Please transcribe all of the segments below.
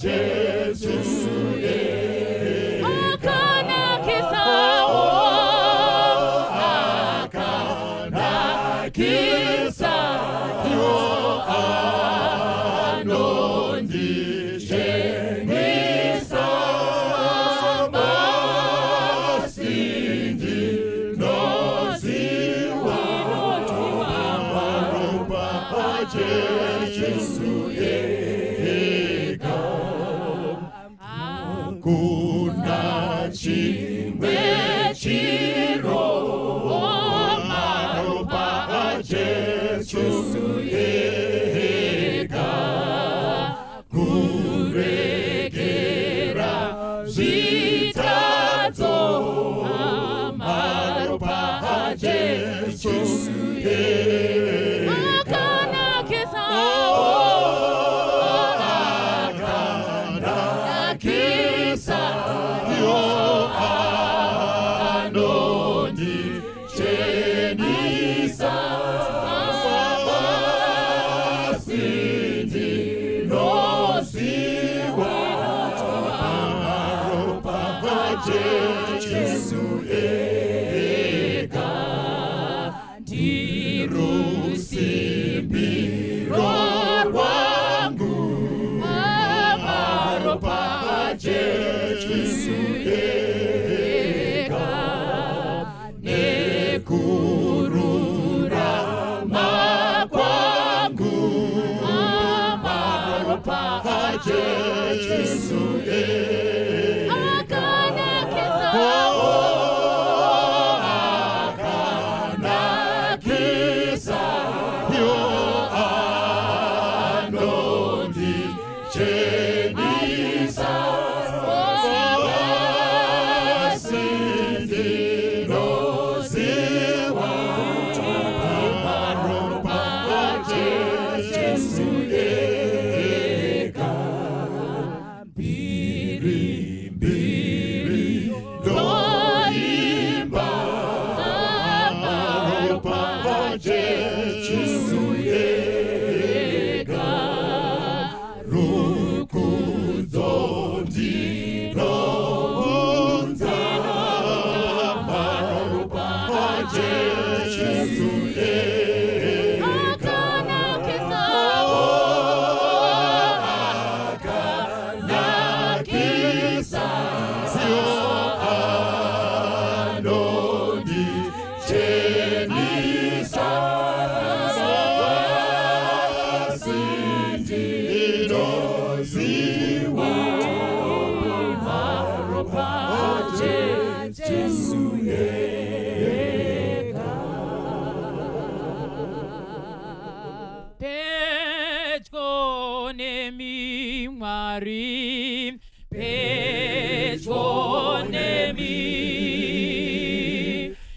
Jesuye akana kisao akana kisao anondi jenisa masindi noziwa marupa Jesuye kuna chimwe chiro marupa Jesuye kuregera zitazo marupa Jesuye akana kisao anondi jenisa masindi noziwa marupa Jesuye ndirusimbiro rwangu marupa Jesuye nekurura makwangu marupa Jesuye akana kisao akana kisao anondi jenisa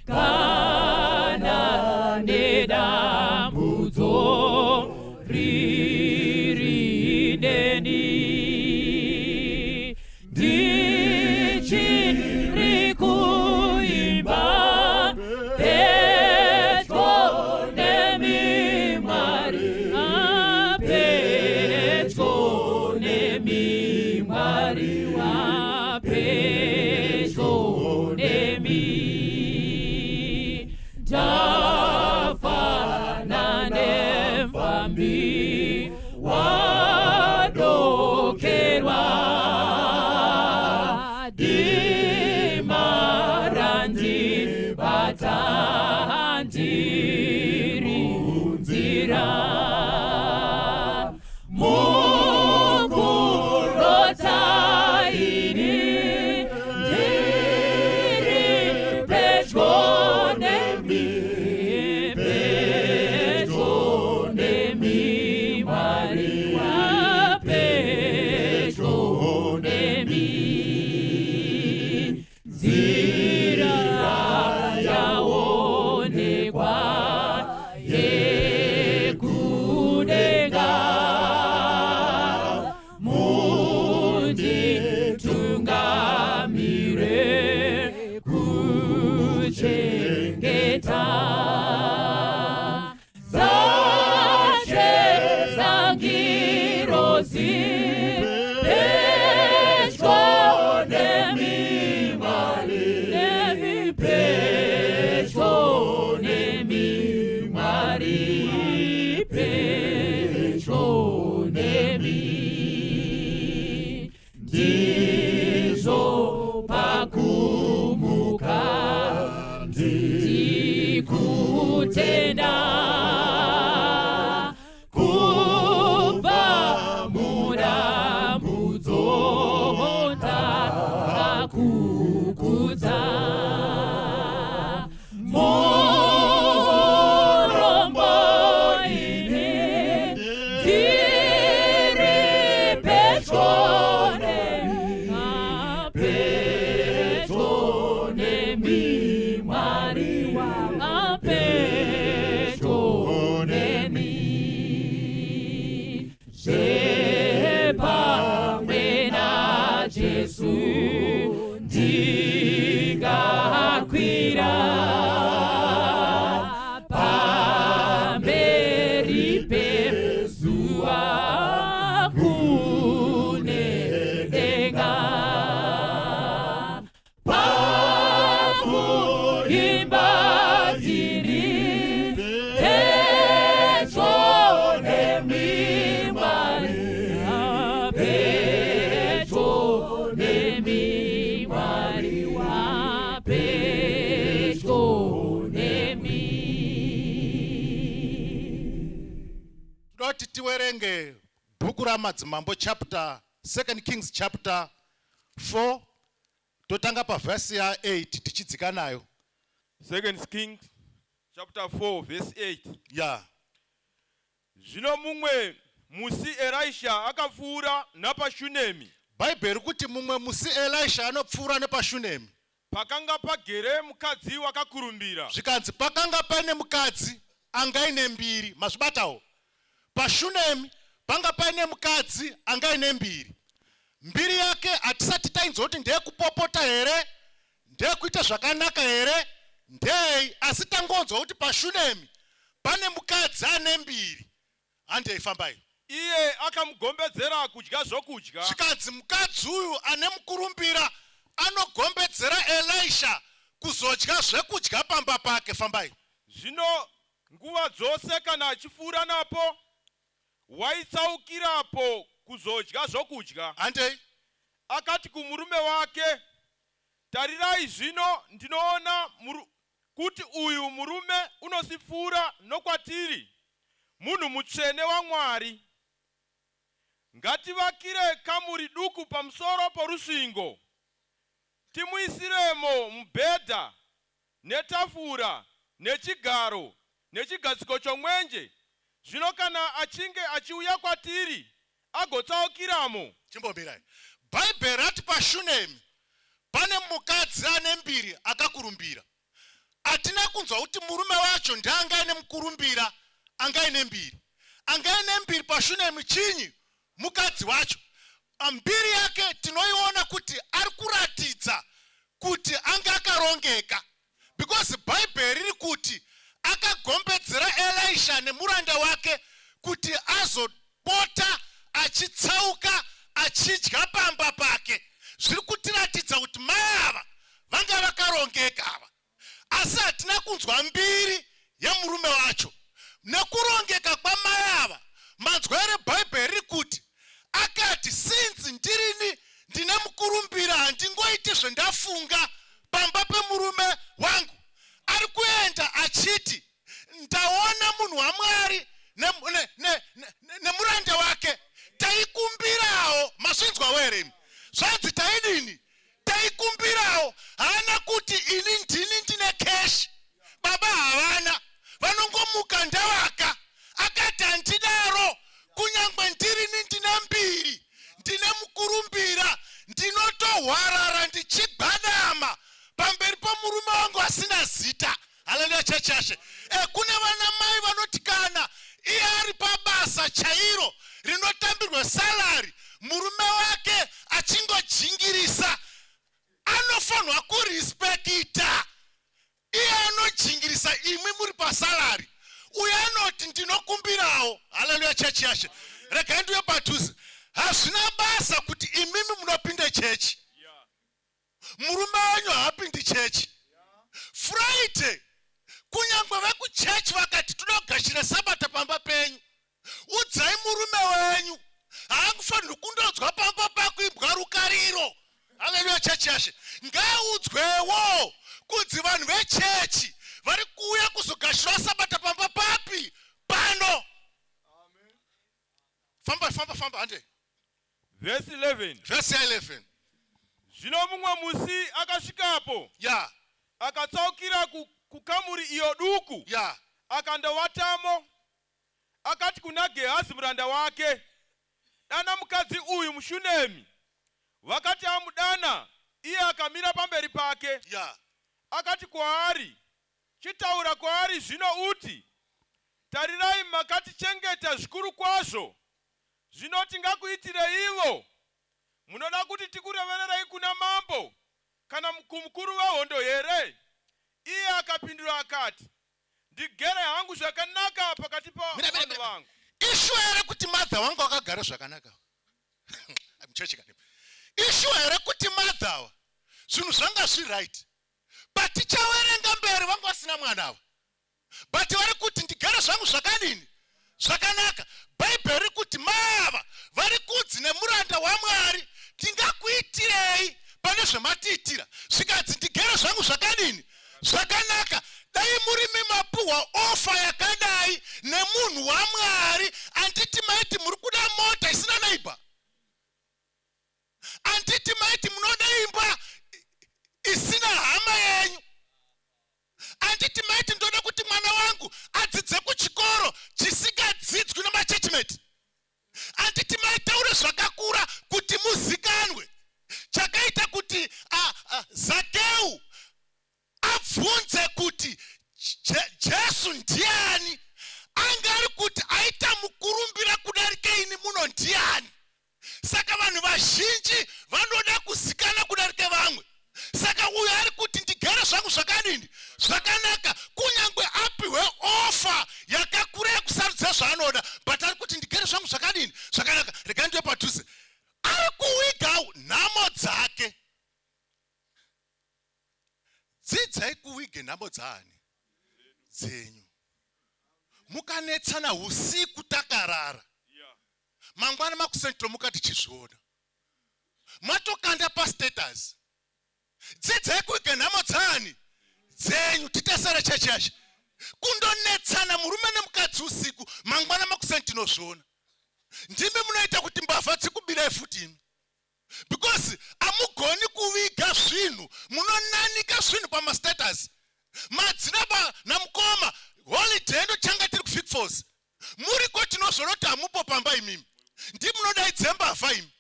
kana nedambudzo ririneni ndichiri kuimba pedyo nemi Mwari pedyo nemi Mwari pedyo nemi Jafana nefambi wadokerwa dimarandi batandiri unzira mukurota ini diri pedyo Zache zangirozi Ndoda kuti tiwerenge bhuku ramadzimambo chapter 2 Kings chapter 4 totanga pa verse ya 8 tichidzika nayo. 2 Kings chapter 4 verse 8. Yeah. Zvino mumwe musi Elisha akapfuura napaShunemi. Bible kuti mumwe musi Elisha anopfuura nepaShunemi. Pakanga pagere mukadzi wakakurumbira. Zvikanzi pakanga pane mukadzi angaine mbiri. Mazvibatawo. PaShunemi panga pane mukadzi angaine mbiri. Mbiri yake hatisati tainzwa kuti ndeye kupopota here, ndeye kuita zvakanaka here, ndei, asi tangonzwa kuti paShunemi pane mukadzi ane mbiri. Handei fambai. Iye akamugombedzera kudya zvokudya. Zvikanzi mukadzi uyu ane mukurumbira anogombedzera Elisha kuzodya zvekudya pamba pake. Fambai. Zvino nguva dzose kana achipfuura napo waitsaukirapo kuzodya zvokudya. Handei. Akati kumurume wake, tarirai zvino ndinoona kuti uyu murume unosipfuura nokwatiri, munhu mutsvene waMwari. Ngativakire kamuri duku pamusoro porusvingo, timuisiremo mubhedha netafura nechigaro nechigadziko chomwenje. Zvino kana achinge achiuya kwatiri agotsaukiramo. Chimbomirai. Bible rati paShunemi pane mukadzi ane mbiri akakurumbira. Atina kunzwa kuti murume wacho ndeangaine mukurumbira angaine mbiri. Angaine mbiri paShunemi chinyi? Mukadzi wacho. Mbiri yake tinoiona kuti ari kuratidza kuti anga akarongeka. Because Bible riri kuti akagombedzera Elisha nemuranda wake kuti azopota achitsauka achidya pamba pake. Zviri kutiratidza kuti mai ava vanga vakarongeka ava. Asi hatina kunzwa mbiri yemurume wacho. Nekurongeka kwamai ava, manzwa ere Bible riri kuti akati since ndirini ndine mukurumbira handingoiti zvendafunga pamba pemurume wangu. Ari kuenda achiti ndaona munhu waMwari nemuranda wake taikumbirawo. Masvinzwa were zvanzi taidini taikumbirawo. Haana kuti ini ndini ndine cash, baba havana, vanongomuka ndavaka. Akati handidaro, kunyangwe ndirini ndine mbiri ndine mukurumbira ndinotohwarara ndichigwadama pamberi pomurume wangu asina zita. Haleluya chachashe. Kune vana mai vanotikana iye ari pabasa chairo rinotambirwa salary, murume wake achingojingirisa, anofanwa kurispekita. Iye anojingirisa, imwi muri pasalary, uye anoti ndinokumbirawo. Haleluya chachashe. Rega ndiwe padhuze. Hazvina basa kuti imimi munopinde chechi, murume wanyu haapindi chechi. Friday kunyangwe vekuchechi vakati tunogashira sabata pamba penyu, udzai murume wenyu haangufanirwi kundodzwa pamba pakuibwa rukariro. Haleluya chechi yashe. Ngaudzwewo kudzi vanhu vechechi vari kuuya kuzogashirwa sabata pamba papi pano. Famba hande. Verse 11. Verse 11. Zvino mumwe musi akasvikapo. Yeah. Akatsaukira kukamuri iyo duku. Yeah. Akandowatamo. Akati kuna Gehazi muranda wake, dana mukadzi uyu muShunemi. Vakati amudana, iye akamira pamberi pake. Yeah. Akati kwaari, chitaura kwaari zvino uti, tarirai makatichengeta zvikuru kwazvo. Zvino tingakuitire ivo? Munoda kuti tikurevererei kuna mambo kana kumukuru wehondo here? Iye akapindura akati, ndigere hangu zvakanaka pakati pavanhu vangu. Ishu here kuti mother wangu akagara zvakanaka. Amuchechi kane. Ishu here kuti mother zvinhu zvanga right. But tichawerenga mberi vangu vasina mwana ava. But vari kuti ndigere zvangu zvakadini? Zvakanaka. Bible riri kuti mava vari kudzi nemuranda waMwari tingakuitirei pane zvamatiitira. Zvikanzi ndigere zvangu zvakadini? Zvakanaka. dai murimi mapuwa ofa yakadai nemunhu waMwari, anditi maiti muri kuda mota isina neighbor, anditi maiti munoda imba isina hama yenyu, anditi maiti ndoda kuti mwana wangu adzidze kuchikoro chisingadzidzwi nemachechimeti, anditi maitaure zvakakura kuti muzikanwe, chakaita kuti Zakeu abvunze kuti Jesu ndiani, angari kuti aita mukurumbira kudarika ini muno ndiani. Saka vanhu vazhinji vanoda kuzikana kudarika vamwe. Saka uyo ari kuti ndigere zvangu zvakadini zvakanaka, kunyangwe apiwe ofa yakakura yekusarudza zvaanoda, but ari kuti ndigere zvangu zvakadini zvakanaka, rega ndiwe padhuze. Ari kuwiga nhamo dzake. Dzidzai kuwige nhamo dzenyu. Mukanetsana usiku takarara, mangwana makusentro mukati chizviona, matokanda pastatus. Dzidzai kuwige nhamo dzenyu, titesere chechi yacho. Kundonetsana murume nemukadzi usiku, mangwana makusentino zviona. Ndimi munoita kuti mbavha dzikubirai futi. Because amugoni kuwiga zvinhu, munonanika zvinhu pamastatus. Madzina namukoma holiday ndochanga tiri kuFit Force. Muri koti nozvoroti hamupo pamba imimi. Ndimi munodaidze mbavha imi.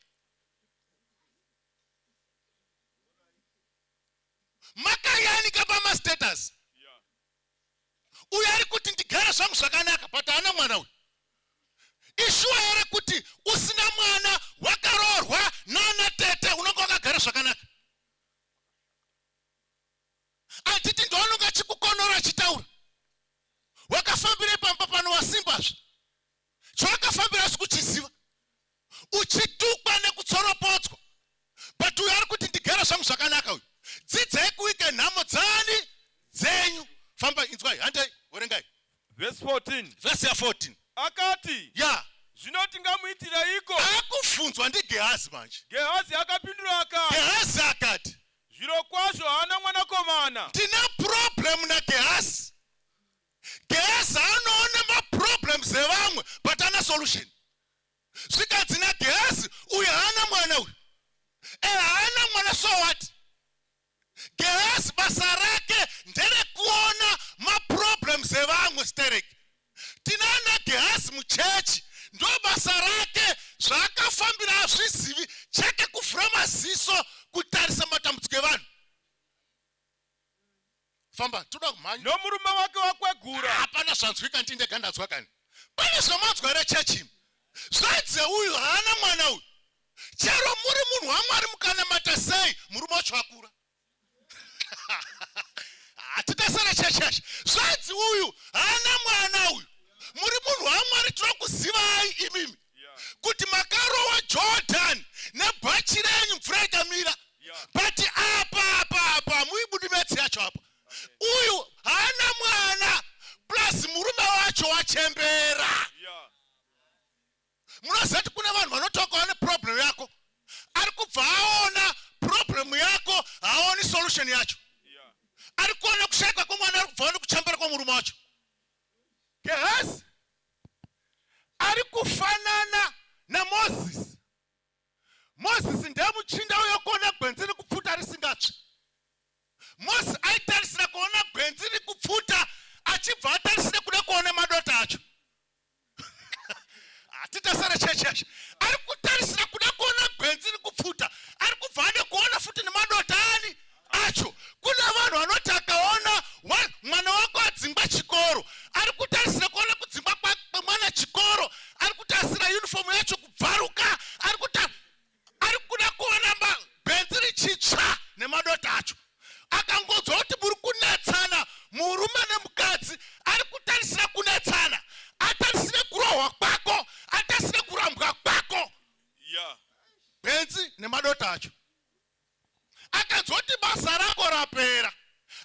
Makayanika pamastatus. Uyo ari kuti ndigara zvangu zvakanaka, but haana mwana uyu. Ishuwa here kuti usina mwana wakaroorwa nana tete unonga wakagara zvakanaka. Anditi ndoanonga chikukonora chitaura. Wakafambira pamba pano wasimbazve. Chawakafambira sikuchiziva. Uchitukwa nekutsoropotswa. But uyo ari kuti ndigara zvangu zvakanaka uyu. Dzidzai kuwige nhamo dzenyu. Famba inzwai, handai, werengai. Verse 14. Verse 14. Akati. Ya. Zvino tingamuitira iko? Akufunzwa ndiGehazi manje. Gehazi akapindura akati. Gehazi akati, zviro kwazvo haana mwanakomana. ndina problem naGehazi. Gehazi anoona maproblems evamwe, but hana solution. Zvikadzi naGehazi, uyu haana mwana uyu. Haana mwana, so what? Gehazi basa rake nderekuona maproblems evamwe stereki. Tinana Gehazi muchechi, ndo basa rake zvakafambira hazvizivi, chake kuvhura maziso kutarisa matambudziko evanhu. Famba, toda kumhanya. Nomurume wake wakwegura. Hapana zvanzwika ndindega ndanzwa kani. Pane zvamanzwa here chechi. Zvaidze uyu haana mwana uyu. Chero muri munhu waMwari mukanamata sei, murume wacho akura. Titesere chechi. Zvaidze uyu haana mwana uyu. Muri munhu waMwari tinokuzivai imimi. Kuti makarowa Jordan nebhachi renyu mvura ikamira. But apa muibudimetse yacho apa. Uyu haana mwana, plus murume wacho wachembera. Munozati kuna vanhu vanotokawo neproblem yako. Ari kubva aona problem yako, haoni solution yacho. Ari kuona kushayikwa kwemwana, ari kubva aona kuchembera kwemurume wacho. Gehazi ari kufanana naMoses. Moses ndiye muchinda uyokuona gwenzi rikupfuta risingatsvi. Moses aitarisira kuona gwenzi rikupfuta, achibva atarisira kuda kuona madota acho. Titesere chechi. Ari kutarisira kuda kuona gwenzi rikupfuta, ari kubva ade kuona futi nemadota ani acho. Kuna vanhu vanoti akaona mwana wako adzingwa chikoro, ari kutarisira kuona kudzingwa kwemwana chikoro, ari kutarisira uniform yacho kubvaruka, ari kuda kuona gwenzi richitsva nemadota acho. Akangodzwa kuti muri kunetsana murume nemukadzi, ari kutarisira kunetsana. Atarisire kurohwa kwako, atarisire kurambwa kwako. Gwenzi nemadota acho. Akanzwa kuti basa rako rapera,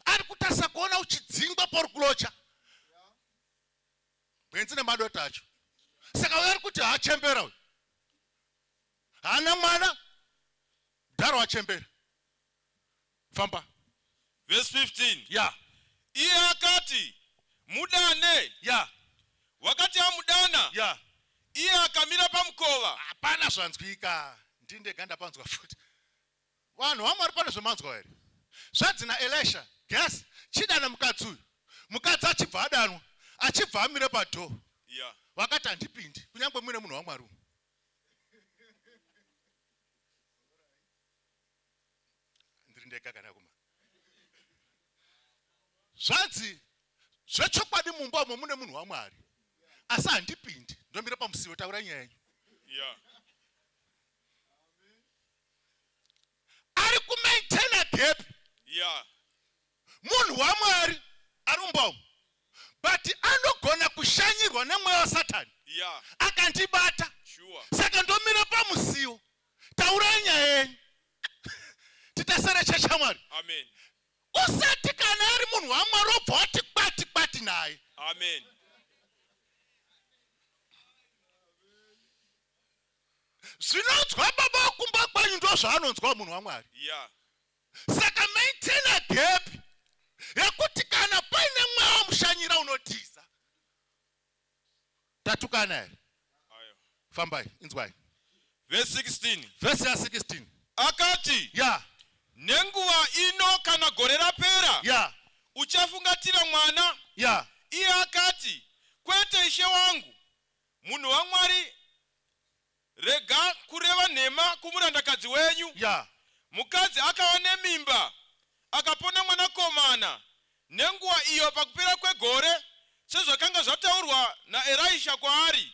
ari kutarisa kuona uchidzingwa porikulocha. Gwenzi nemadota acho. Saka uyo ari kuti haachembera uyu. Haana mwana, dharo wachembera. Famba. Verse 15. Ya. Iye akati mudane. ya Wakati amudana, ya iye akamira pamukova. hapana zvanzwika ndinde ganda panzwa futi vanhu vamwari pane zvemanzwa here zvanzi naElisha gesi chidana mukadzi uyu mukadzi achibva adanwa achibva amire padhoo Yeah. vakati handipindi kunyange muine munhu wamwari umu ndiri ndega kana kuma zvanzi zvechokwadi mumba umo mune munhu wamwari asi handipindi ndomire pamusiwo taura nyaya yenyu Yeah. ari kumaintaina gap Yeah. munhu wamwari ari mumba umu but anogona kushanyirwa nemweya wasatani Yeah. akandibata Sure. saka ndomira pamusiwo taurai nyaya yenyu titasere checha mwari Amen. usati kana ari munhu wamwari obva wati kwati kwati naye Amen. zvinonzwa baba wakumba kwanyu ndo zvaanonzwa munhu wamwari Yeah. saka maintaina gap yekuti kana paine mweya wamushanyira unotiza tatukana here Ayo. fambai inzwai Verse 16. vhesi ya16 Akati ya nenguva ino kana gore rapera ya uchafungatira mwana. ya Iye akati kwete ishe wangu munhu wamwari rega kureva nhema kumurandakadzi wenyu. ya Mukadzi akawa nemimba akapona mwanakomana nenguva iyo pakupera kwegore sezvakanga zvataurwa naElisha kwaari.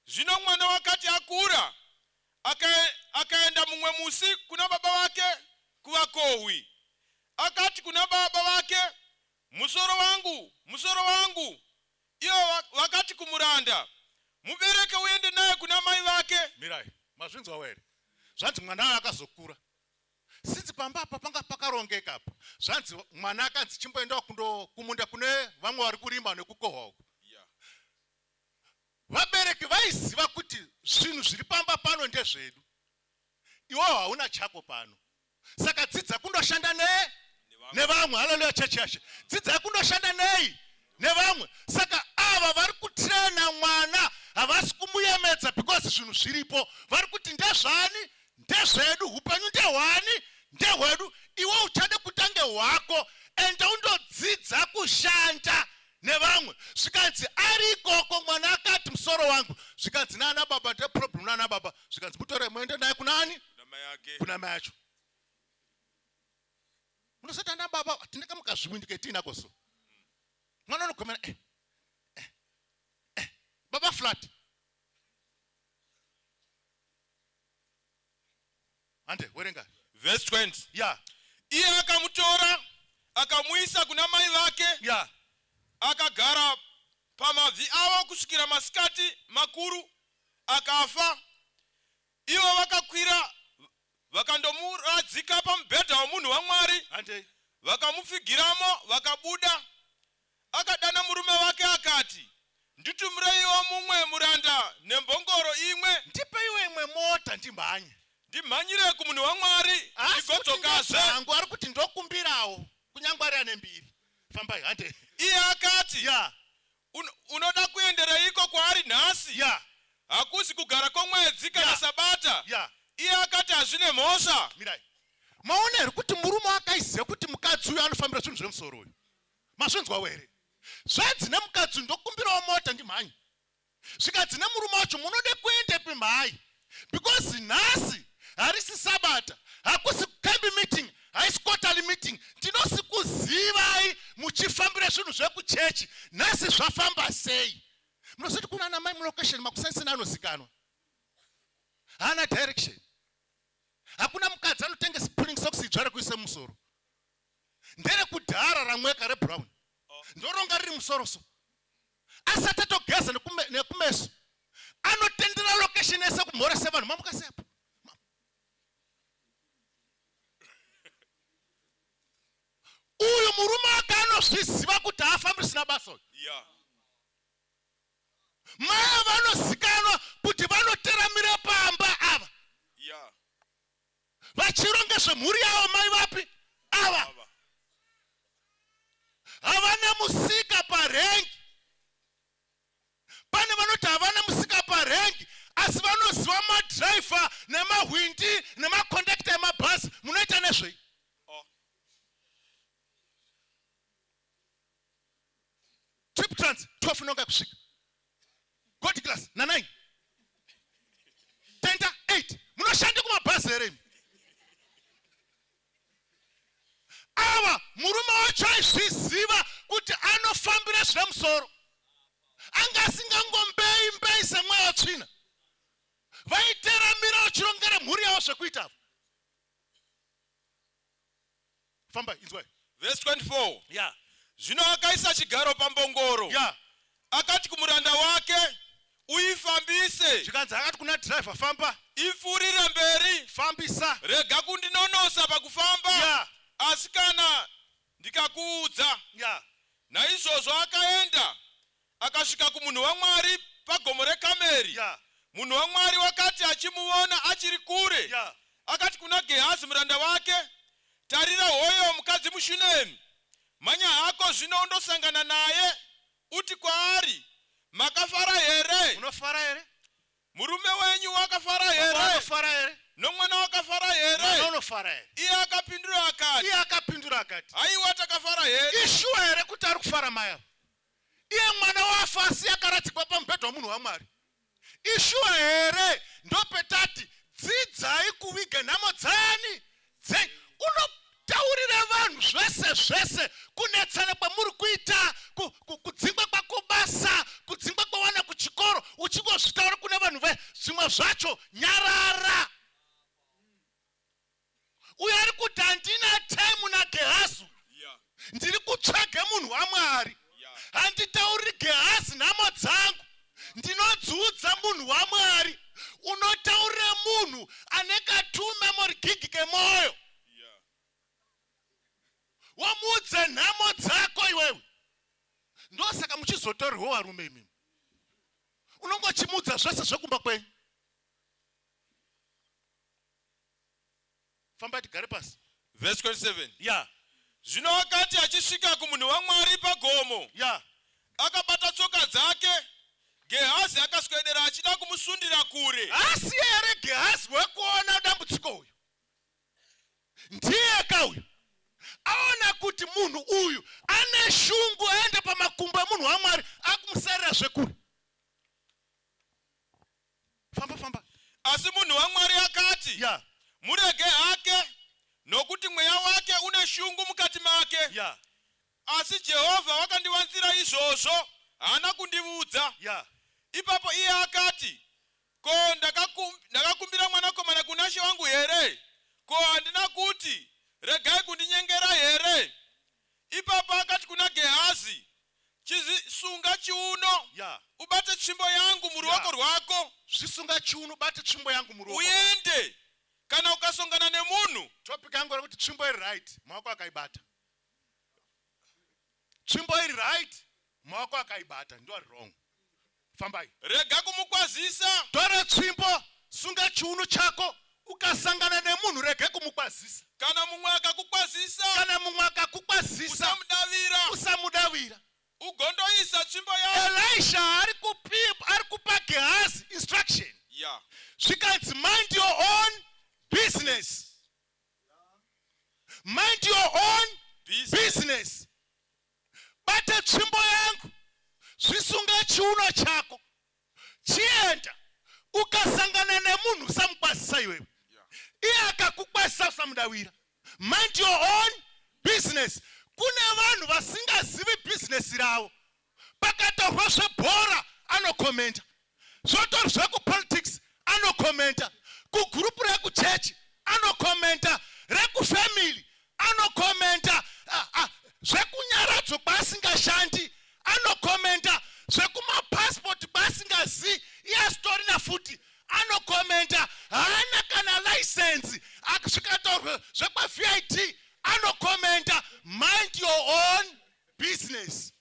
Zvino mwana wakati akura akaenda mumwe musi kuna baba wake kuvakohwi. Akati kuna baba wake, musoro wangu. Iyo wakati kumuranda, mubereke uende naye kuna mai vake. mirai mazvinzwa here zvanzi mwana wayo akazokura sidzi pamba apa panga pakarongeka apa zvanzi mwana akanzi chimboendawo kumunda kune vamwe vari kurima nekukohwa uko vabereki vaiziva kuti zvinhu zviri pamba pano ndezvedu iwewo hauna chako pano saka dzidza kundoshanda nevamwe haleluya chechi yashe dzidzai kundoshanda nei nevamwe saka ava vari kutrena mwana havasi kumuyemedza because zvinhu zviripo vari kuti ndezvani ndezvedu upenyu ndehwani ndehwedu iwe uchade kutange hwako enda undodzidza kushanda nevamwe zvikanzi ari ikoko mwana akati musoro wangu zvikanzi nana baba ndeproblem nana baba zvikanzi mutore muende naye kunani kuna mai acho munosati ana baba tinenge mukazviwindike tiinako so mwana unogomera baba flat ande werenga Verse 20. ya Iye akamutora akamuisa kuna mai vake ya akagara pamabvi avo kusvikira masikati makuru akafa. Ivo vakakwira vakandomuradzika pamubhedha womunhu wamwari ande vakamupfigiramo vakabuda. Akadana murume wake akati, nditumireiwo mumwe muranda nembongoro imwe ndipe iwe imwe mota ndimhanye ndimhanyire kumunhu wamwari ndigodzokazve. angu ari kuti ndokumbirawo kunyange ari ane mbiri fambai hande Iye akati, ya unoda kuendereiko kwaari nhasi? ya Hakuzi kugara kwomwedzi kana Ya. sabata. ya Iye akati hazvine mhosva. mirai maona here kuti murume akaiziva kuti mukadzi uyu anofambira zvinhu zvemusoro uyu mazvinzwawo here zvanzi nemukadzi uyu ndokumbirawo mota ndimhanye zvikanzi nemurume wacho munode kuendepi mhai because nhasi harisi sabata hakusi kambi meeting haisi quarterly meeting ndinosi kuzivai muchifambira zvinhu zvekuchechi nhasi zvafamba sei munozoti kuna ana mai mulocation makusanisina anozikanwa haana direction hakuna mukadzi anotengesa pulling socks idzva rekuise musoro ndere kudhara ramweka rebrown ndoronga riri musoroso asati atogeza nekumeso anotendera location yese kumhorese vanhu mamukasepo uyu murume wake anozviziva kuti haafambirisina basa uyu Yeah. mai vanozikanwa kuti vanoteramira pamba ava Yeah. vachironga zvemhuri yavo mai vapi ava havana zvemusoro. Anga asingangombei mbei semweya tsvina. Vaiteramira vachirongera mhuri yavo zvekuita. Famba inzwai. Verse 24. Yeah. Zvino akaisa chigaro pambongoro. Yeah. Akati kumuranda wake, uifambise. Zvikanzi akati kuna driver, famba. Ifurire mberi. Fambisa. Rega kundinonosa pakufamba. Yeah. Asi kana ndikakuudza. Yeah. Naizvozvo akaenda. Akasvika kumunhu waMwari pagomo reKameri. Yeah. Munhu waMwari wakati achimuona achiri kure. Yeah. Akati kuna Gehazi muranda wake, tarira hoyo mukadzi muShunemi. Manya hako zvino undosangana naye. Uti kwaari, makafara here? Unofara here? Murume wenyu wakafara here? Unofara here? Nomwana wakafara here? Unofara here? Iye akapindura akati, haiwa takafara here. Ishuwa here kuti ari kufara maya. Iye mwana wafasi akaradzikwa pamubhedha womunhu waMwari. Ishuwa here ndopetati dzidzai kuviga nhamo dzani. Unotaurira vanhu zvese kunetsana kwamuri kuita, kudzingwa kwakubasa, kudzingwa kwawana kuchikoro, uchingozvitaura kune vanhu zvimwe zvacho nyarara. Uyo ari kuti handina time naGehazi. Ndiri kutsvaga munhu waMwari. Handitauriri Gehazi nhamo dzangu. Ndinodzudza munhu waMwari. Unotaurira munhu ane katume gigi kemoyo. Wamuudza nhamo dzako iwewe. Ndosaka muchizotorerwa varume imi. Unongochimudza zvese zvekumba kwenyu. Famba tigare pasi. Verse 27. Yeah. Zvino akati achisvika kumunhu waMwari pagomo. Yeah. Akabata tsoka dzake. Gehazi akaswedera achida kumusundira kure. Asi here Gehazi wekuona dambudziko uyu. Ndiye kauyu. Aona kuti munhu uyu ane shungu aende pamakumbo emunhu waMwari akumusarira zvekure. Famba. Asi munhu waMwari akati, Yeah. Murege hake, nokuti mweya wake une shungu mukati make. Yeah. Asi Jehovha wakandiwanzira izvozvo, haana kundiudza. Yeah. Ipapo iye akati, ko ndakakumbira mwanakomana kuna she wangu here? Ko handina kuti, regai kundinyengera here? Ipapo akati kuna Gehazi, chisunga chiuno. Yeah. Ubate tsvimbo yangu muruoko rwako. Zvisunga chiuno bate tsvimbo yangu muruoko. Uende. Kana ukasongana nemunhu. Topic yangu rekuti tsvimbo iri right, maoko akaibata. Tsvimbo iri right, maoko akaibata, ndo ari wrong. Fambai. Rega kumukwazisa. Tora tsvimbo, sunga chiuno chako, ukasangana nemunhu rege kumukwazisa. Kana mumwe akakukwazisa. Usamudavira. Ugondoisa tsvimbo yako. Elisha ari kupa Gehazi instruction. Yeah. Zvikanzi mind your own business. Mind your own business. Bata tsvimbo yangu. Zvisunga chiuno chako. Chienda. Ukasangana nemunhu usamukwazisa iwewe. Iye akakukwazisa usamudavira. Mind your own business. Kune vanhu vasingazivi business ravo. Pakataurwa zvebhora anokomenta. Zvotori zvekupolitics anokomenta. Kugurupu rekuchechi anokomenta. Rekufamily anokomenta. Zvekunyaradzo kwasingashandi anokomenta. Zvekumapassport kwasingazi iasitorina futi anokomenta. Haana kana license. Zvikataurwa zvekwaVIT anokomenta. Mind your own business.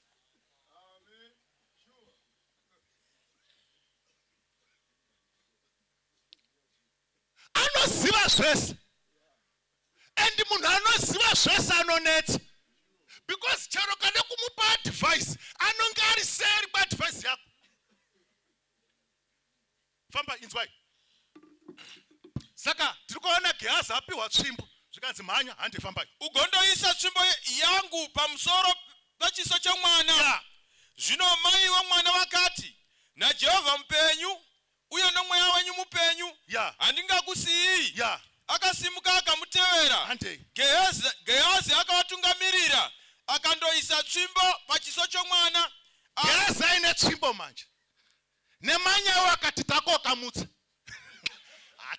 Anoziva zvese. And munhu anoziva zvese anonetsa. Because charo kana kumupa advice anonge ari seri paadvice yako. Famba inzwai. Saka tiri kuona Gehazi apiwa tsvimbo. Zvikanzi mhanya hande fambai. Ugondoisa tsvimbo yangu pamusoro pachiso chomwana. Yeah. Zvino mai wamwana vakati, naJehovha mupenyu, uye nomweya wenyu mupenyu, Yeah. handingakusiyi. Yeah. Akasimuka akamutevera. Hande. Gehazi akavatungamirira. akandoisa tsvimbo pachiso chomwana. Gezi aine tsvimbo manje. Nemanyawo akati takokamutsa.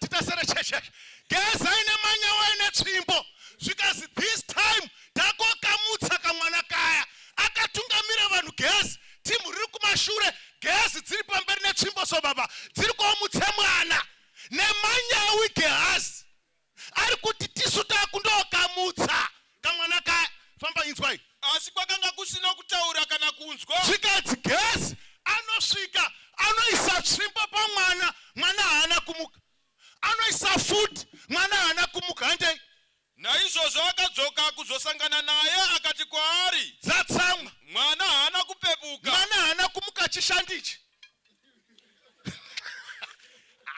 Titasere cheche. Gezi aine manyawo aine tsvimbo. Zvikazi this time takokamutsa kamwana kaya. Akatungamira vanhu Gezi. Timu riri kumashure. Gezi dziri pamberi netsvimbo so baba. Dziri kuomutse mwana. Nemanyawi Gehazi. Ari kuti tisu takundokamutsa kamwana kaya. Famba inzwai. Asi kwakanga kusina kutaura kana kunzwa. Zvikadzi Gezi anosvika anoisa tsvimbo pamwana, mwana haana kumuka. Anoisa food, mwana haana kumuka. Handei. Naizvozvo akadzoka kuzosangana naye akati kwaari, dzatsamwa. Mwana haana kupepuka. Mwana haana kumuka achishandichi.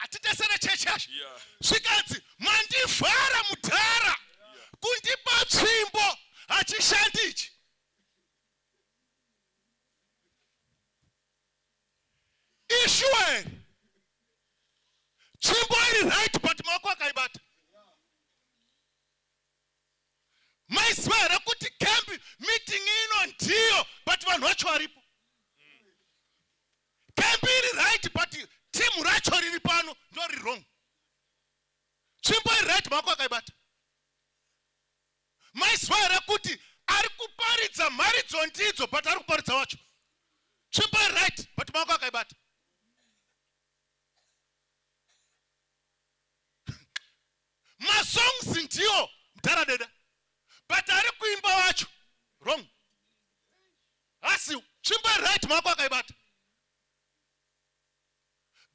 Atitesere chechashi. Yeah. Zvikadzi mandivhara mudhara. Kundipa tsvimbo achishandichi. Ishue. Tsvimbo iri right but maoko akaibata. Maiziva here kuti camp meeting ino ndiyo but vanhu vacho varipo. Camp iri right but team racho riri pano ndori wrong. Tsvimbo iri right maoko akaibata. Maiziva here kuti ari kuparidza mharidzo ndidzo but ari kuparidza wacho. Tsvimbo iri right but maoko akaibata. Masongs ndiyo mtaradeda but ari kuimba wacho wrong. Asi tsvimbo iri right maoko akaibata.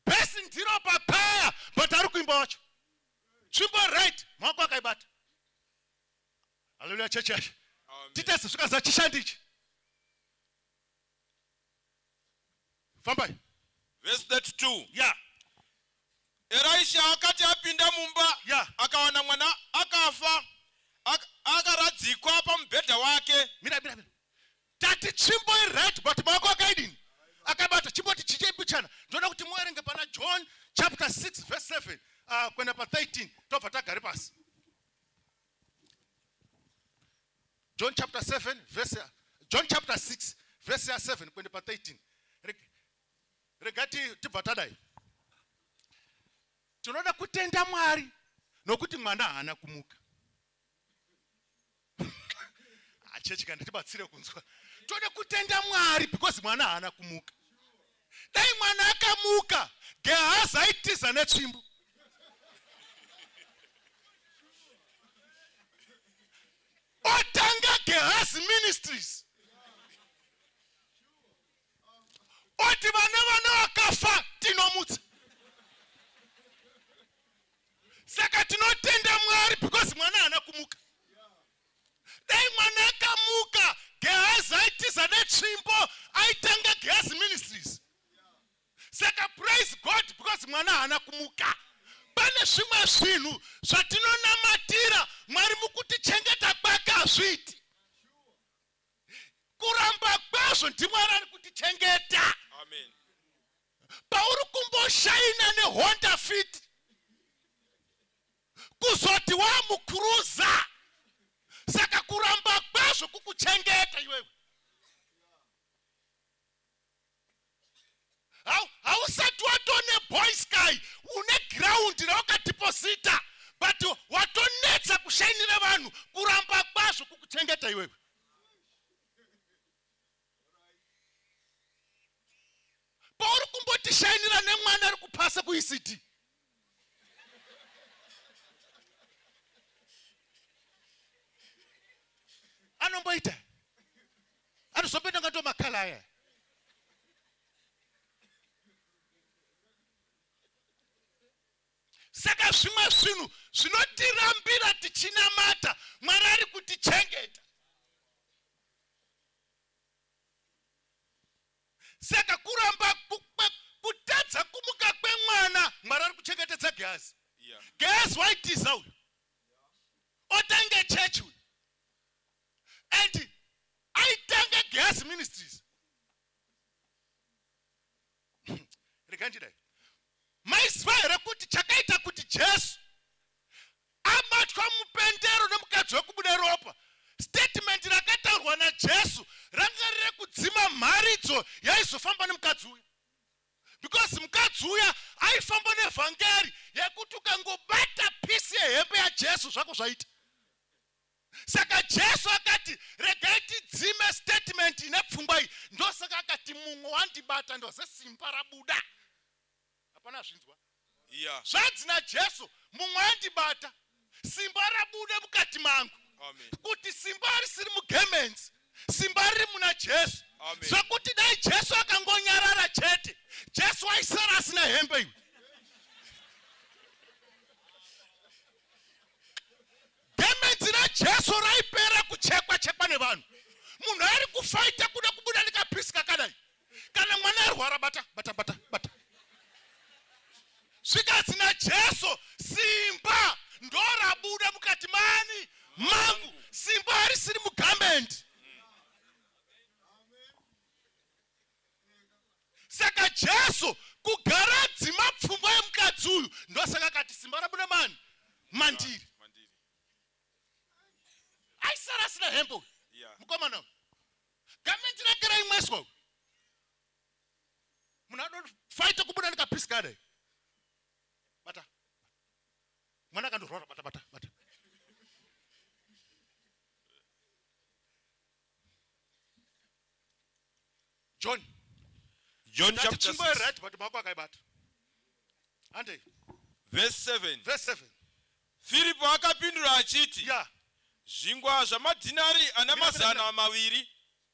Best ndiro papaya but ari kuimba wacho. Tsvimbo iri right maoko akaibata. Hallelujah church. Titese zvikaza chishandichi. Fambai. Verse 32. Yeah. Elisha akati apinda mumba, Yeah. akawana mwana akafa, akaradzikwa pamubhedha wake. Mira. Tati tsvimbo iri right but maoko akaidini. Akaibata chimboti chicheipichana. Ndoda kuti muerenge pana John chapter 6 verse 7 kwenda pa 13 tobva tagare pasi. John chapter 6 verse 7 kwenda pa 13. Regati tibva tadai. Tinoda kutenda Mwari nokuti mwana haana kumuka. Achechi kana tibatsire kunzwa. Tinoda kutenda Mwari because mwana haana kumuka. Dai mwana akamuka, Gehazi aitiza netsvimbo. Otanga Gehazi Ministries. Oti vana vakafa tinomutsa. Saka tinotenda Mwari because mwana haana kumuka. Dai mwana akamuka, Gehazi aitiza netsvimbo, aitanga Gehazi Ministries. Saka praise God because mwana haana kumuka. Pane zvimwe zvinhu zvatinonamatira Mwari mukutichengeta kwake hazviti. Kuramba kwazvo ndiMwari ari kutichengeta. Amen. Pauri kumboshaina neHonda Fit kuzoti wamukuruza. Saka kuramba kwazvo kukuchengeta iwewe. Hausati watone Boy Sky une ground raukatiposita but watonetsa kushainira vanhu. Kuramba kwazvo kukuchengeta iwewe. Pauri kumbotishainira nemwana ari kupasa kuECD. Anomboita. Anozopenda ngato makala aya. Saka zvimwe zvinhu zvinotirambira tichinamata Mwari ari kutichengeta. Saka kuramba kutadza kumuka kwemwana Mwari ari kuchengetedza Gehazi. Yeah. Gehazi waitiza uyu. Otange church uyu. And aitanga Gehazi Ministries. Rekanjidai. Maiziva here kuti chakaita kuti Jesu abatwa mupendero nemukadzi wekubuda ropa. Statement rakataurwa kuti ukangobata pisi yehembe yaJesu zvako zvaita. Saka Jesu akati regai tidzime statement ine pfungwa iyi. Ndosaka akati mumwe wandibata ndose simba rabuda. Hapana zvinzwa? Yeah. Zvanzi naJesu mumwe wandibata simba rabuda mukati mangu. Amen. Kuti simba risiri mugemenzi, simba riri muna Jesu. Amen. Zvakuti dai Jesu akangonyarara chete, Jesu aisara asina hembe iwe. Gemenzi raJesu raipera kuchekwa nevanhu. Munhu ari kufaita kuda kubuda nekapisi kakadai. Kana mwana arwara bata. Zvikanzi naJesu simba ndorabuda mukati mani mangu. Simba harisiri mugamendi. Saka Jesu kugara dzima pfungwa yemukadzi uyu ndosaka akati simba rabuda mani mandiri. Aisara asina hembe. Yeah. Mukomana uyu gamendi rake raimweswa uyu. Munhu adofaita kubuda nekapisi kadai. Bata. Mwana kandorwara bata. John chapter 6 right but mako akaibata. Ande. Verse 7. Filipo akapindura achiti, Yeah. zvingwa zvamadhinari ana mazana maviri.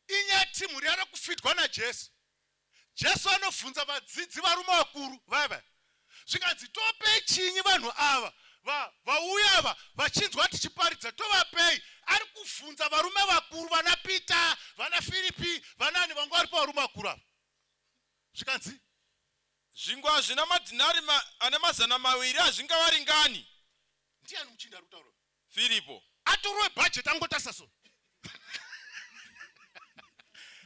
Inyati muri ara kufitwa naJesu. Jesu anobvunza vadzidzi varume vakuru vaiva. Zvikanzi topei chinyi vanhu ava vauya ava vachinzwa tichiparidza tovapei. Ari kuvhunza varume vakuru vana Peter, vana Filipi, vanani vanga vari pavarume vakuru ava. Zvikanzi Zvingwa zvina madhinari ana mazana maviri hazvingawaringani. ndiani muchinda ari kutaura? Filipo. Atorwe budget angotasa so.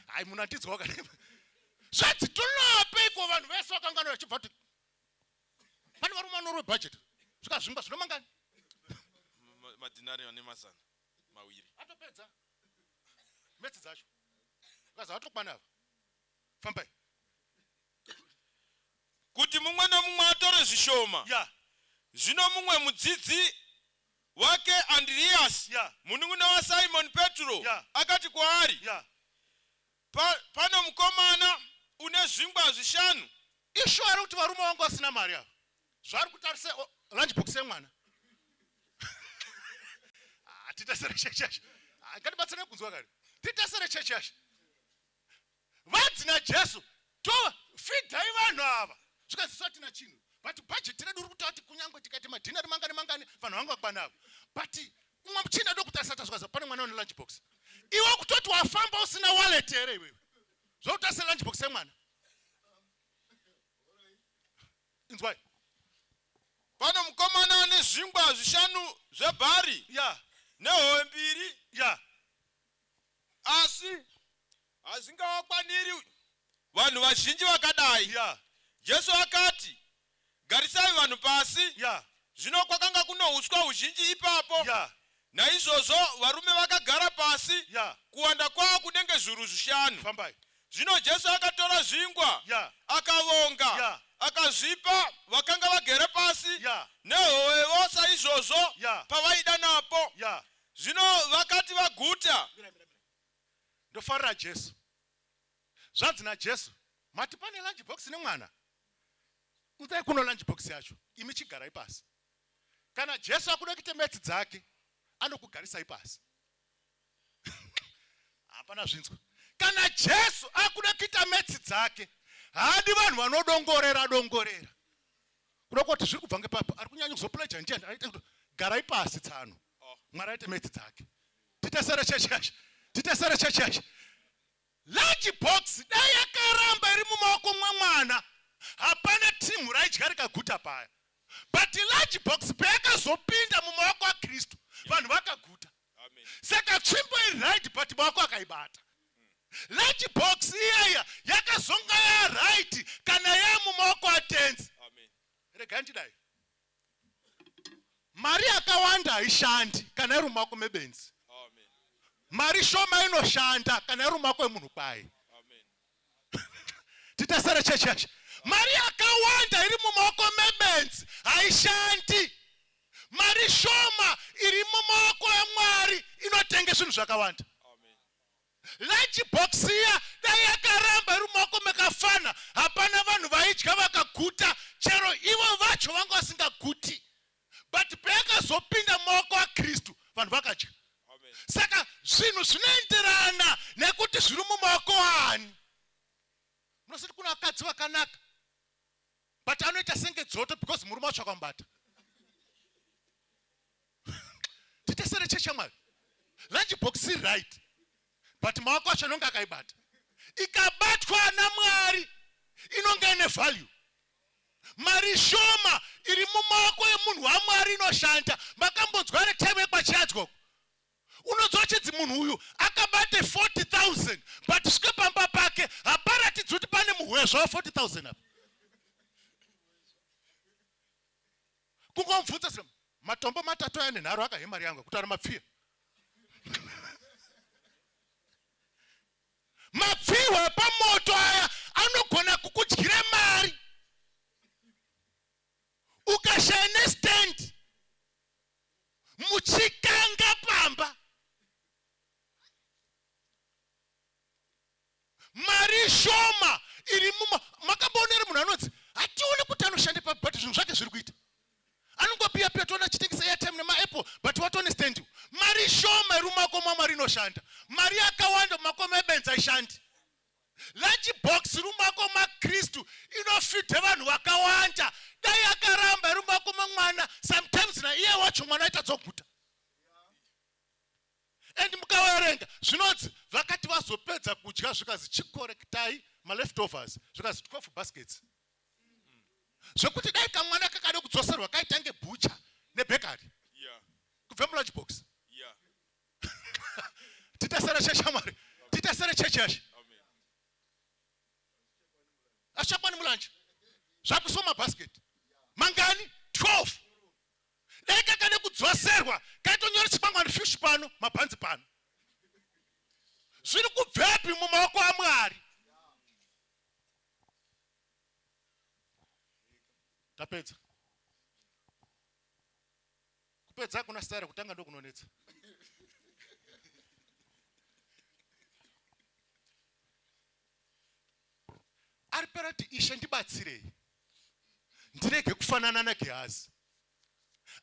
Hai munhu andidzwa wakareba. Zvatsi tonope iko vanhu vese vakangana vachibva kuti pane varume vanorwe budget. Zvikazvimba zvinomangani? Madhinari ane mazana maviri. Atopedza metsi dzacho. Ukaza atokwana ava. Fambai. Kuti mumwe nomumwe atore zvishoma. Yeah. Zvino mumwe mudzidzi wake Andreas, Yeah. munun'una wa Simon Petro, Yeah. akati kwaari, Yeah. pano mukomana une zvingwa zvishanu. Ishwari kuti varume vangu vasina mari ava. Zvari kutarise lunch box yemwana. Titasere chechashi. Ngatibatsane kunzwa kare. Titasere chechashi. Vadzi naJesu to feedai vanhu ava. Zvikazisati na chinhu. But budget redu uri kutaura kuti kunyangwe tikati madhinari mangani vanhu vangu vakwana ava. But umwe muchina ndokutarisa tazvikaza pane mwana une lunch box. Iwe kutoti wafamba usina wallet here iwewe. Zvokutarisa lunch box yemwana. Inzwai. Pano mukomana ane zvingwa zvishanu zvebhari. Yeah. Nehowe mbiri. Yeah. Asi hazvingawakwaniri vanhu vazhinji vakadai. Yeah. Jesu akati, garisai vanhu pasi. Yeah. Zvino kwakanga kuno uswa huzhinji ipapo. Yeah. Naizvozvo varume vakagara pasi. Yeah. Kuwanda kwavo kudenge zviuru zvishanu. Fambai. Zvino Jesu akatora zvingwa. Yeah. Akavonga. Yeah. Akazvipa vakanga vagere pasi. Yeah. Nehowevo saizvozvo. Yeah. Pavaida napo. Yeah. Zvino vakati vaguta. Ndofarira Jesu. Zvanzi naJesu, mati pane lunch box nemwana. Udzai kuno lunch box yacho. Imi chigarai pasi. Kana Jesu akuda kuita metsi dzake, anokugarisai pasi. Hapana zvinzwa. Kana Jesu akuda kuita metsi dzake, hadi vanhu vanodongorera. Kuda kuti zviri kubva ngepapo, ari kunyanya kuzopleja njenda, aita kuti garai pasi tsano. Mwari aite metsi dzake. Titasere chechashi. Lunch box dai yakaramba iri mumaoko mwana. Hapana timu raidya rikaguta paya. But lunch box payakazopinda mumaoko aKristu, vanhu vakaguta. Amen. Saka tsvimbo iri right but maoko akaibata. Lunch box iyaya yakazonga ya right kana ya mumaoko atenzi. Amen. Regai ndidai. Mari yakawanda haishandi kana iri mumaoko mebenzi. Amen. Mari shoma inoshanda kana iri mumaoko emunhu kwaye. Amen. Titasere chechashi. Mari yakawanda iri mumaoko mebenzi haishandi. Mari shoma iri mumaoko yaMwari inotenga zvinhu zvakawanda. Lunch box iya dai yakaramba iri mumaoko mekafana, hapana vanhu vaidya vakaguta, chero ivo vacho vanga vasingaguti. But payakazopinda mumaoko aKristu vanhu vakadya. Saka zvinhu zvinoenderana nekuti zviri mumaoko ani. Munosati kuna vakadzi vakanaka, but anoita senge dzoto because murume wacho akamubata. Titesere chechi yaMwari. Lunch box right, but maoko acho anonga akaibata. Ikabatwa naMwari inonga ine value. Mari shoma iri mumaoko emunhu waMwari inoshanda. Makambonzwa ere time yepachiadzwa? Unonzwa chidzi munhu uyu akabate 40,000, but svike pamba pake haparatidzi kuti pane muhwezva wa 40,000 apa. Kungomubvunza sema matombo matatu aya nenharo akahe mari yangu kuti ari mapfiya. Mapfiwa pamoto aya anogona kukudyira mari. Ukashaya nestand muchikanga pamba. Mari shoma iri makambonera munhu anonzi hatione kuti anoshande pa but zvinhu zvake zviri kuita. Anongopiya petona chitengesa airtime nemaapple but watone stand. Mari shoma iri mumaoko maMwari inoshanda. Mari yakawanda mumaoko mebenzi haishandi. Lunch box iri mumaoko maKristu inofidhe vanhu vakawanda. Dai yakaramba iri mumaoko maMwana, sometimes na iye wacho mwana aita dzoguta. And mukaverenga zvinonzi vakati vazopedza kudya zvikazi chikorektai maleftovers zvikazi 12 baskets. Zvokuti dai kamwana kakade kudzoserwa kaitange butcher nebekari. Kubva mulunch box. Titesere chechi yaMwari. Titesere chechi yaShe. Ashapani mulunch. Zvakusoma basket. Mangani 12. Dai kakade kudzoserwa kaitonyora chikwangwani fish pano mabhanzi pano. Zviri kubvepi mumaoko aMwari? Tapedza. Kupedza kuna stare kutanga ndo kunonetsa. Ari parati Ishe ndibatsirei. Ndirege kufanana naGehazi.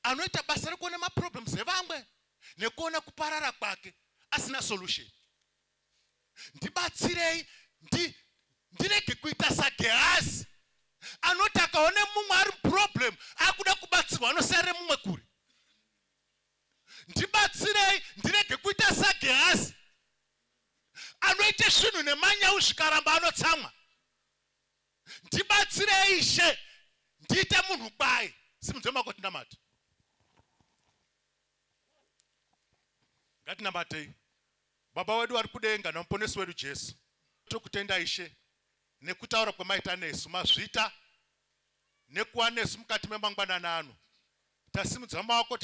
Anoita basa rekuona maproblems evamwe nekuona kuparara kwake asina solution. Ndibatsirei ndirege kuita saGehazi. Anoti akaone mumwe ari problem akuda kubatsirwa anosarire mumwe kure. Ndibatsirei ndirege kuita saGehazi. Anoite zvinhu nemanyawu zvikaramba anotsamwa. Ndibatsirei Ishe ndiite munhu kwaye. Simudze maoko tinamata. Ngatinamatei. Baba wedu ari kudenga namuponesi wedu Jesu. Tokutenda Ishe nekutaura kwemaita nesu mazvita nekuwa nesu mukati memangwanana ano. Tasimudza maoko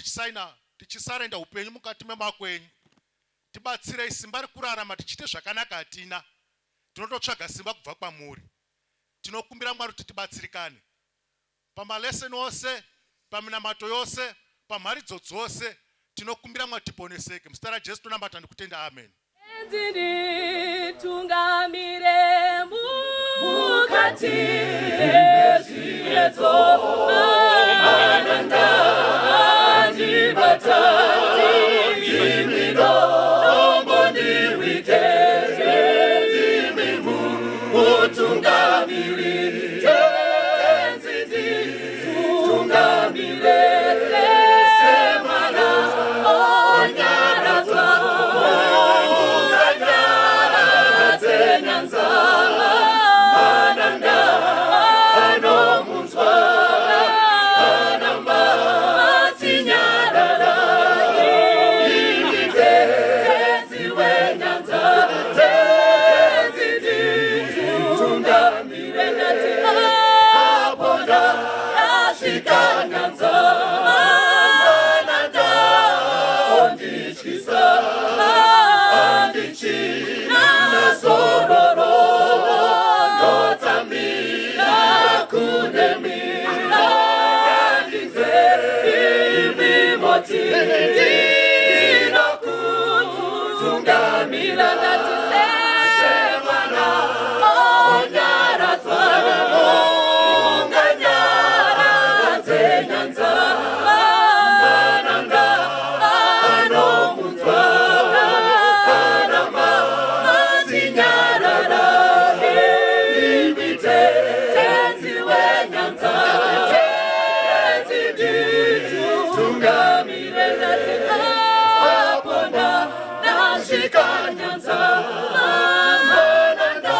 tichisarenda upenyu mukati memaoko enyu. Tibatsirei simba rekurarama tichite zvakanaka hatina. Tinototsvaga simba kubva kwamuri. Tinokumbira Mwari kuti tibatsirikane. Pamaleseni ose, paminamato yose, pamharidzo dzose, tinokumbira Mwari tiponeseke. Muzita raJesu tonambata ndikutenda amen. Tungamire mukati mezviedzo ananga andibata ndimiro nombondiwike ndimimu utungamiri tenzindi tungamire semwana onyarazwa Ananda, ano munzwa, moti inakutungamira ndati semana onyara twara unganyara zenyanza mananga ano mutwara karama zinyarara imite tenzi wenyanza tungamire ndati apona nashikanyanza mananda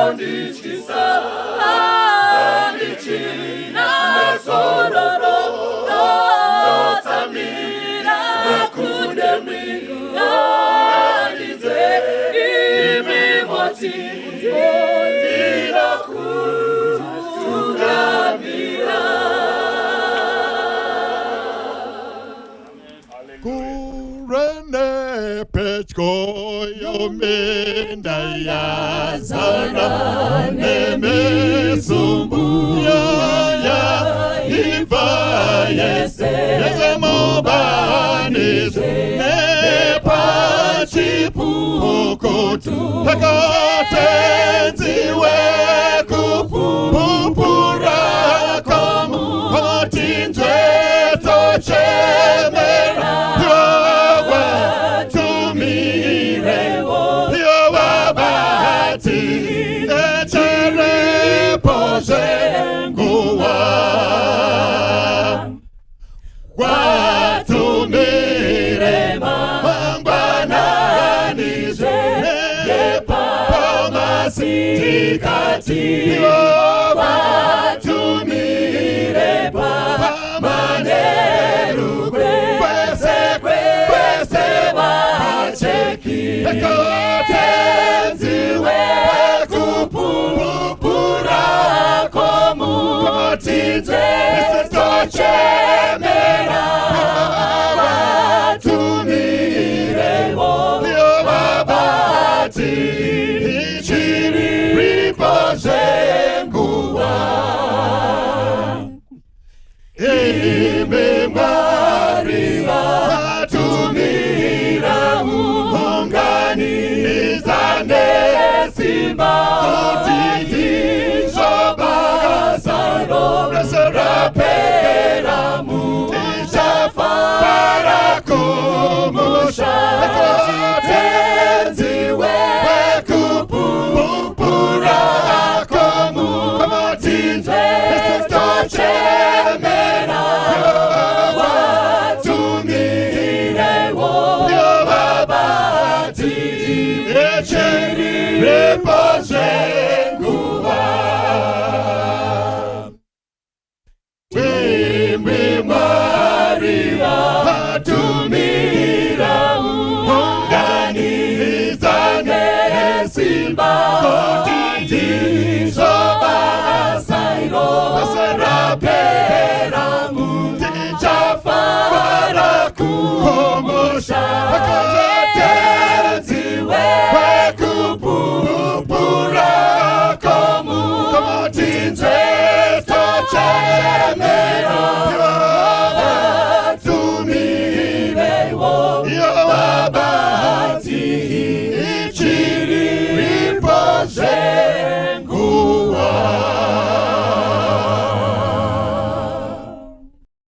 ondichisa anichina sororo notamira kudemi alize imimoti ondira kutungamira. Kurene pechko yomenda yazana nemesumbu ya iva yese mobanize nepachipu okotu hakatenziwe kupupura komu kotinzwe tochemera yowa tumire yowa bahati echere poje nguwa watumire mangwananize nepamasikati watumire pamaneru kwese wacheki ekotenziwe kupupura komu kotinze tochemera watumire yobabati ichiri ripoze nguwa imemwariwa watumira unganizane simba kutitizobasaro raperamu tichafara kumusha ekotenziwe kupupura komu komotinze tocheme